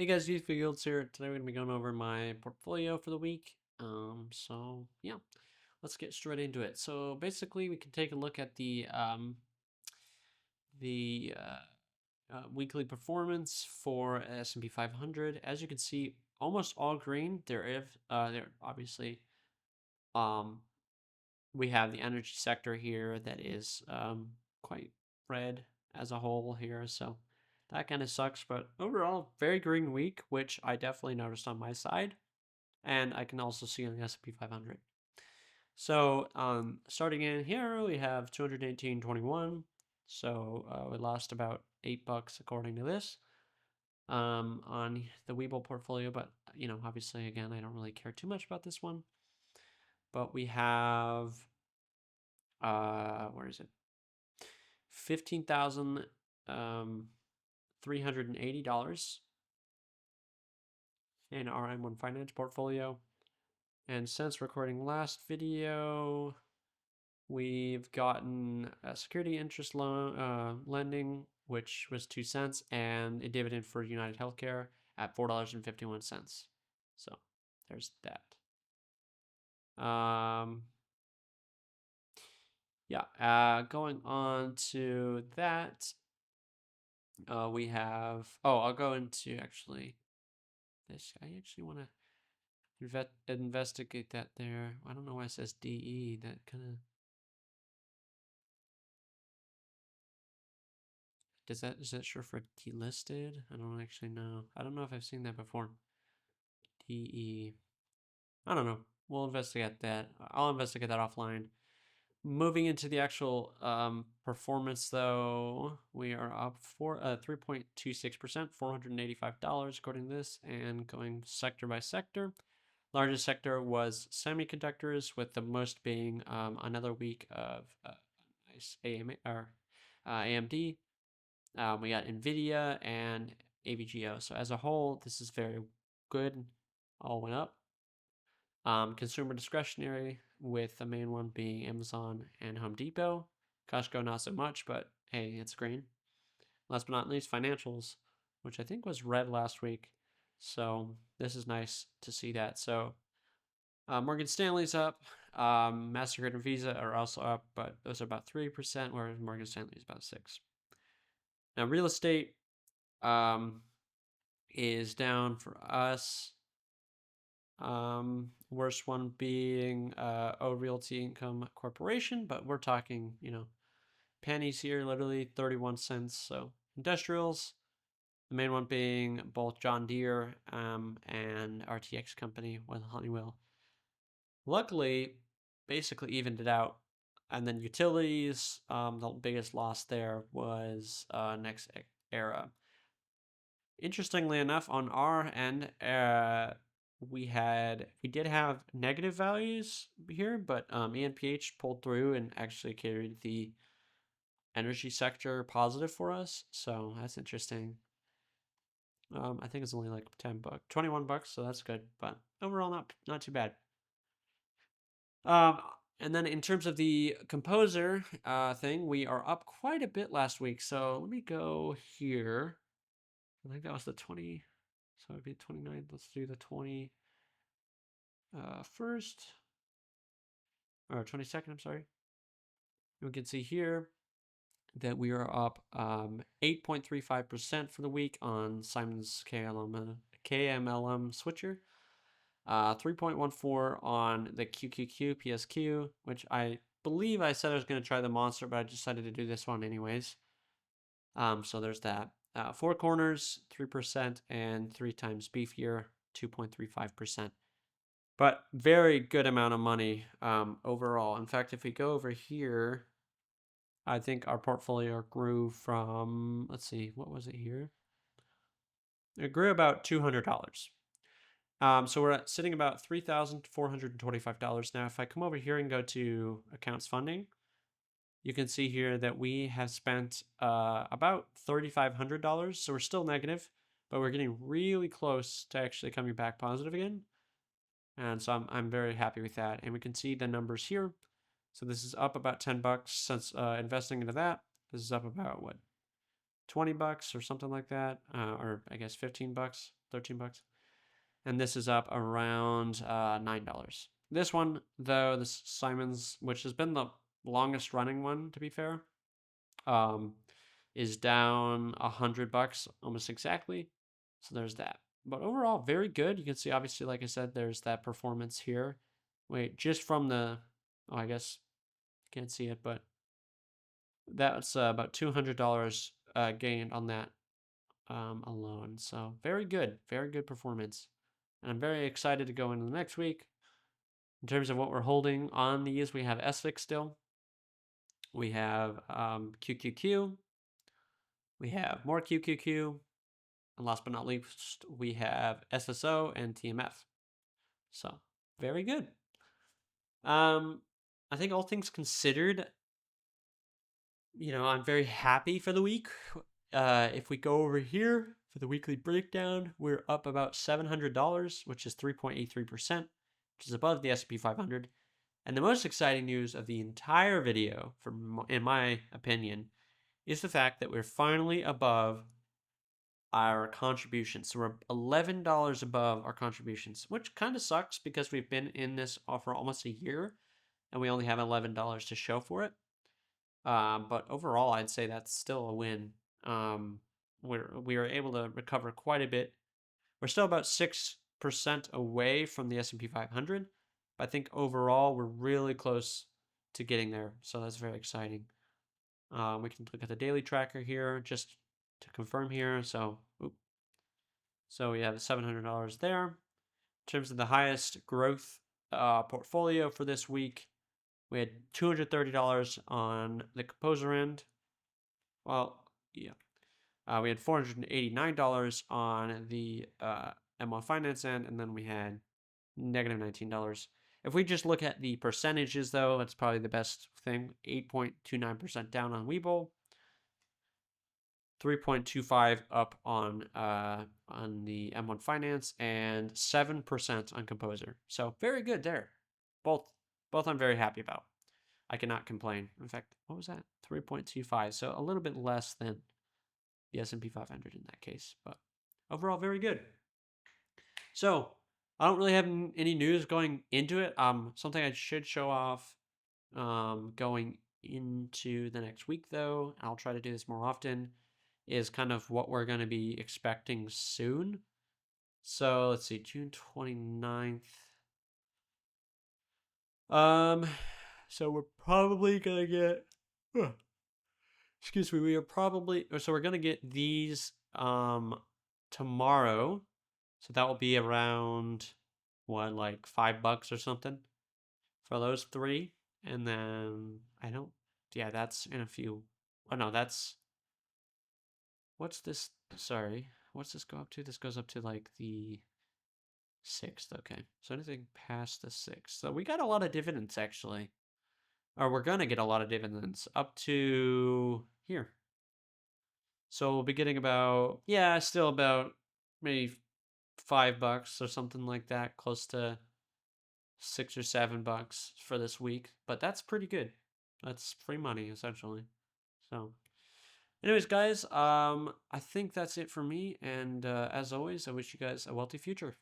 Hey guys, Youth Fields here. Today we're going to be going over my portfolio for the week. So yeah, let's get straight into it. So basically, we can take a look at the weekly performance for S&P 500. As you can see, almost all green. There obviously um we have the energy sector here that is quite red as a whole here. So that kind of sucks, but overall, very green week, which I definitely noticed on my side, and I can also see on the S&P 500. So starting in here, we have 218.21. So we lost about $8 according to this on the Webull portfolio, but obviously, again, I don't really care too much about this one. But we have where is it? $15,380 in our M1 Finance portfolio. And since recording last video, we've gotten a security interest loan lending, which was 2 cents, and a dividend for United Healthcare at $4.51. So there's that. Going on to that, we have. Oh, I'll go into actually this. I actually want to investigate that there. I don't know why it says DE. That kind of is that short for delisted? I don't actually know. I don't know if I've seen that before. DE. I don't know. We'll investigate that. I'll investigate that offline. Moving into the actual performance, though, we are up for 3.26%, $485 according to this, and going sector by sector. Largest sector was semiconductors, with the most being another week of nice AMD. We got NVIDIA and AVGO. So as a whole, this is very good. All went up. Consumer discretionary, with the main one being Amazon and Home Depot. Costco, not so much, but hey, it's green. Last but not least, financials, which I think was red last week. So this is nice to see that. So Morgan Stanley's up. MasterCard and Visa are also up, but those are about 3%, whereas Morgan Stanley is about 6%. Now, real estate is down for us. Worst one being O Realty Income Corporation, but we're talking, pennies here, literally 31 cents. So industrials, the main one being both John Deere and RTX Company with Honeywell. Luckily, basically evened it out. And then utilities, the biggest loss there was Next Era. Interestingly enough, on our end, we did have negative values here, but ENPH pulled through and actually carried the energy sector positive for us. So that's interesting. I think it's only like $10, $21, so that's good. But overall, not too bad. And then in terms of the Composer thing, we are up quite a bit last week. So let me go here. I think that was the 20. So it'd be 29. Let's do the 20 first, or 22nd, I'm sorry. We can see here that we are up 8.35% for the week on Simon's KMLM switcher. 3.14 on the QQQ PSQ, which I believe I said I was going to try the monster, but I decided to do this one anyways. So there's that. Four corners, 3%, and 3 times beefier, 2.35%. But very good amount of money overall. In fact, if we go over here, I think our portfolio grew from, let's see, what was it here? It grew about $200. So we're sitting about $3,425 now. If I come over here and go to accounts funding, you can see here that we have spent about $3,500. So we're still negative, but we're getting really close to actually coming back positive again. And so I'm very happy with that. And we can see the numbers here. So this is up about $10 since investing into that. This is up about what? 20 bucks or something like that, or I guess 15 bucks, 13 bucks. And this is up around $9. This one, though, this Simon's, which has been the longest running one, to be fair, is down $100 almost exactly. So there's that. But overall, very good. You can see, obviously, like I said, there's that performance here. Wait, just from the, oh, I guess you can't see it, but that's about $200 gained on that alone. So very good performance. And I'm very excited to go into the next week. In terms of what we're holding on these, we have SFIX still. We have QQQ. We have more QQQ. And last but not least, we have SSO and TMF. So very good. I think all things considered, I'm very happy for the week. If we go over here for the weekly breakdown, we're up about $700, which is 3.83%, which is above the S&P 500. And the most exciting news of the entire video, in my opinion, is the fact that we're finally above our contributions. So we're $11 above our contributions, which kind of sucks because we've been in this for almost a year and we only have $11 to show for it. But overall, I'd say that's still a win. We were able to recover quite a bit. We're still about 6% away from the S&P 500, but I think overall we're really close to getting there. So that's very exciting. We can look at the daily tracker here just to confirm here. So we have $700 there. In terms of the highest growth portfolio for this week, we had $230 on the Composer end. Well, yeah. We had $489 on the M1 Finance end, and then we had negative $19. If we just look at the percentages, though, that's probably the best thing. 8.29% down on Webull, 3.25 up on the M1 Finance, and 7% on Composer. So very good there. Both I'm very happy about. I cannot complain. In fact, what was that? 3.25. So a little bit less than the S&P 500 in that case, but overall very good. So I don't really have any news going into it. Something I should show off going into the next week, though, I'll try to do this more often, is kind of what we're going to be expecting soon. So let's see, June 29th. So we're probably going to get, excuse me, so we're going to get these tomorrow. So that will be around, like $5 or something for those three. And then that's in a few. Oh, no, what's this? Sorry. What's this go up to? This goes up to like the 6th. Okay. So anything past the 6th. So we got a lot of dividends actually. Or we're going to get a lot of dividends up to here. So we'll be getting still about maybe $5 or something like that, close to $6 or $7 for this week. But that's pretty good. That's free money essentially. So anyways, guys, I think that's it for me. And as always, I wish you guys a wealthy future.